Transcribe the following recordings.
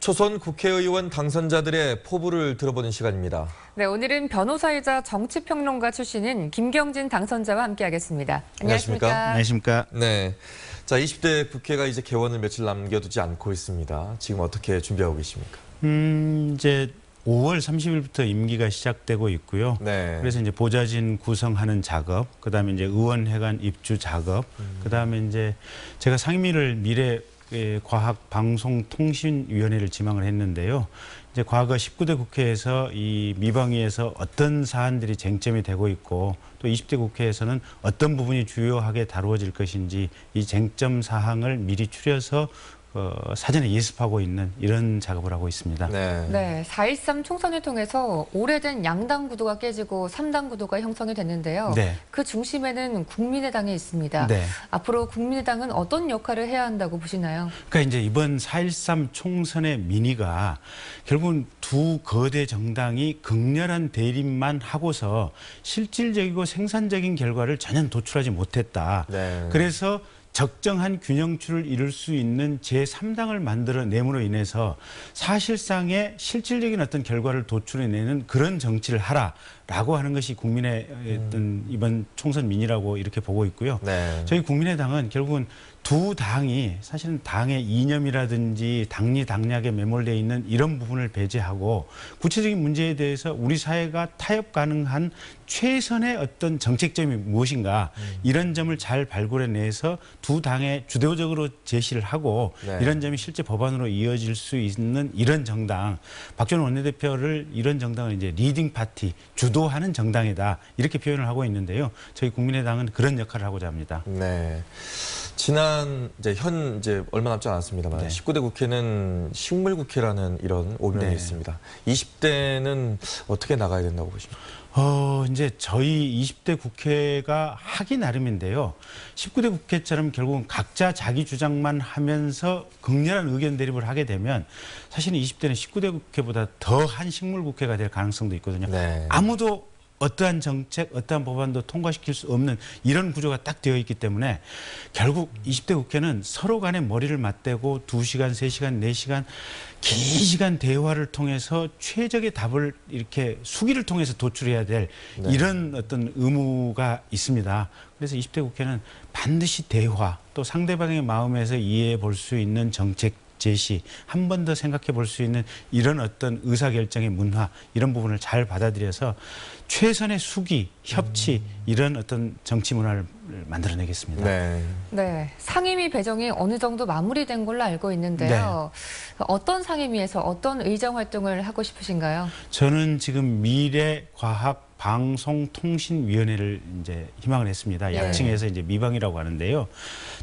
초선 국회의원 당선자들의 포부를 들어보는 시간입니다. 네, 오늘은 변호사이자 정치평론가 출신인 김경진 당선자와 함께하겠습니다. 안녕하십니까? 안녕하십니까? 네. 자, 20대 국회가 이제 개원을 며칠 남겨두지 않고 있습니다. 지금 어떻게 준비하고 계십니까? 이제 5월 30일부터 임기가 시작되고 있고요. 네. 그래서 이제 보좌진 구성하는 작업, 그다음에 이제 의원회관 입주 작업, 그다음에 이제 제가 상임위를 미래과학방송통신위원회를 지망을 했는데요. 이제 과거 19대 국회에서 이 미방위에서 어떤 사안들이 쟁점이 되고 있고 또 20대 국회에서는 어떤 부분이 주요하게 다루어질 것인지 이 쟁점 사항을 미리 추려서 사전에 예습하고 있는 이런 작업을 하고 있습니다. 네, 4.13 총선을 통해서 오래된 양당 구도가 깨지고 3당 구도가 형성이 됐는데요. 네. 그 중심에는 국민의당이 있습니다. 네. 앞으로 국민의당은 어떤 역할을 해야 한다고 보시나요? 그러니까 이제 이번 4.13 총선의 민의가 결국은 두 거대 정당이 극렬한 대립만 하고서 실질적이고 생산적인 결과를 전혀 도출하지 못했다. 네. 그래서 적정한 균형추를 이룰 수 있는 제3당을 만들어냄으로 인해서 사실상의 실질적인 어떤 결과를 도출해내는 그런 정치를 하라라고 하는 것이 국민의 어떤 이번 총선 민의라고 이렇게 보고 있고요. 네. 저희 국민의당은 결국은 두 당이 사실은 당의 이념이라든지 당리 당략에 매몰되어 있는 이런 부분을 배제하고 구체적인 문제에 대해서 우리 사회가 타협 가능한 최선의 어떤 정책점이 무엇인가 이런 점을 잘 발굴해내서 두 당에 주도적으로 제시를 하고 네. 이런 점이 실제 법안으로 이어질 수 있는 이런 정당, 박지원 원내대표를 이런 정당을 이제 리딩 파티, 주도하는 정당이다 이렇게 표현을 하고 있는데요. 저희 국민의당은 그런 역할을 하고자 합니다. 네. 지난 이제 얼마 남지 않았습니다만 네. 19대 국회는 식물국회라는 이런 오명이 네. 있습니다. 20대는 어떻게 나가야 된다고 보십니까? 이제 저희 20대 국회가 하기 나름인데요. 19대 국회처럼 결국은 각자 자기 주장만 하면서 극렬한 의견 대립을 하게 되면 사실은 20대는 19대 국회보다 더한 식물 국회가 될 가능성도 있거든요. 네. 아무도 어떠한 정책, 어떠한 법안도 통과시킬 수 없는 이런 구조가 딱 되어 있기 때문에 결국 20대 국회는 서로 간에 머리를 맞대고 2시간, 3시간, 4시간 긴 시간 대화를 통해서 최적의 답을 이렇게 수기를 통해서 도출해야 될 네. 이런 어떤 의무가 있습니다. 그래서 20대 국회는 반드시 대화 또 상대방의 마음에서 이해해 볼 수 있는 정책 제시, 한 번 더 생각해 볼 수 있는 이런 어떤 의사결정의 문화, 이런 부분을 잘 받아들여서 최선의 수기, 협치, 이런 어떤 정치 문화를 만들어내겠습니다. 네. 네, 상임위 배정이 어느 정도 마무리된 걸로 알고 있는데요. 어떤 상임위에서 어떤 의정 활동을 하고 싶으신가요? 저는 지금 미래과학방송통신위원회를 이제 희망을 했습니다. 네. 약칭해서 이제 미방이라고 하는데요.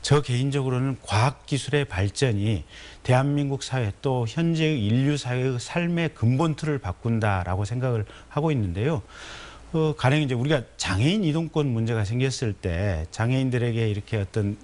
저 개인적으로는 과학기술의 발전이 대한민국 사회 또 현재의 인류 사회의 삶의 근본틀을 바꾼다라고 생각을 하고 있는데요. 가령 이제 우리가 장애인 이동권 문제가 생겼을 때 장애인들에게 이렇게 어떤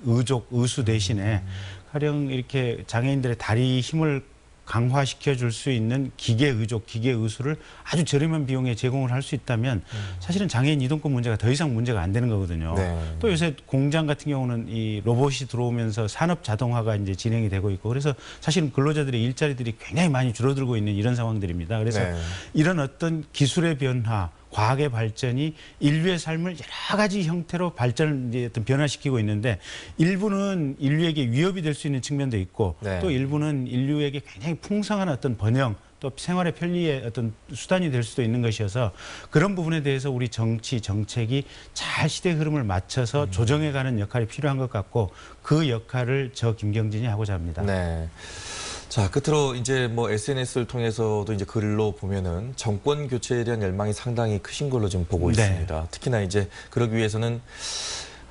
의수 대신에 가령 이렇게 장애인들의 다리 힘을 강화시켜 줄 수 있는 기계 의수를 아주 저렴한 비용에 제공을 할 수 있다면 사실은 장애인 이동권 문제가 더 이상 문제가 안 되는 거거든요. 네. 또 요새 공장 같은 경우는 이 로봇이 들어오면서 산업 자동화가 이제 진행이 되고 있고 그래서 사실은 근로자들의 일자리들이 굉장히 많이 줄어들고 있는 이런 상황들입니다. 그래서 네. 이런 어떤 기술의 변화, 과학의 발전이 인류의 삶을 여러 가지 형태로 발전을 이제 어떤 변화시키고 있는데 일부는 인류에게 위협이 될 수 있는 측면도 있고 네. 또 일부는 인류에게 굉장히 풍성한 어떤 번영 또 생활의 편리의 어떤 수단이 될 수도 있는 것이어서 그런 부분에 대해서 우리 정치, 정책이 잘 시대 흐름을 맞춰서 조정해가는 역할이 필요한 것 같고 그 역할을 저 김경진이 하고자 합니다. 네. 자, 끝으로 이제 뭐 SNS를 통해서도 이제 글로 보면은 정권 교체에 대한 열망이 상당히 크신 걸로 좀 보고 네. 있습니다. 특히나 이제 그러기 위해서는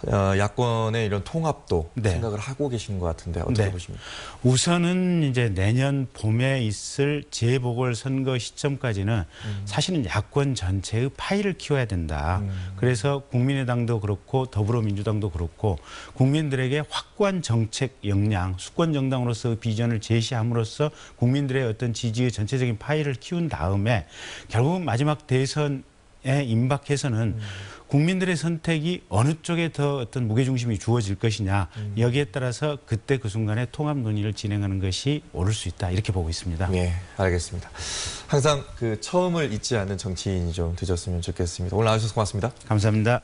야권의 이런 통합도 네. 생각을 하고 계시는 것 같은데 어떻게 네. 보십니까? 우선은 이제 내년 봄에 있을 재보궐선거 시점까지는 사실은 야권 전체의 파이를 키워야 된다. 그래서 국민의당도 그렇고 더불어민주당도 그렇고 국민들에게 확고한 정책 역량, 수권 정당으로서 비전을 제시함으로써 국민들의 어떤 지지의 전체적인 파이를 키운 다음에 결국은 마지막 대선 임박해서는 국민들의 선택이 어느 쪽에 더 어떤 무게중심이 주어질 것이냐 여기에 따라서 그때 그 순간에 통합 논의를 진행하는 것이 옳을 수 있다 이렇게 보고 있습니다. 예, 알겠습니다. 항상 그 처음을 잊지 않는 정치인이 좀 되셨으면 좋겠습니다. 오늘 나와주셔서 고맙습니다. 감사합니다.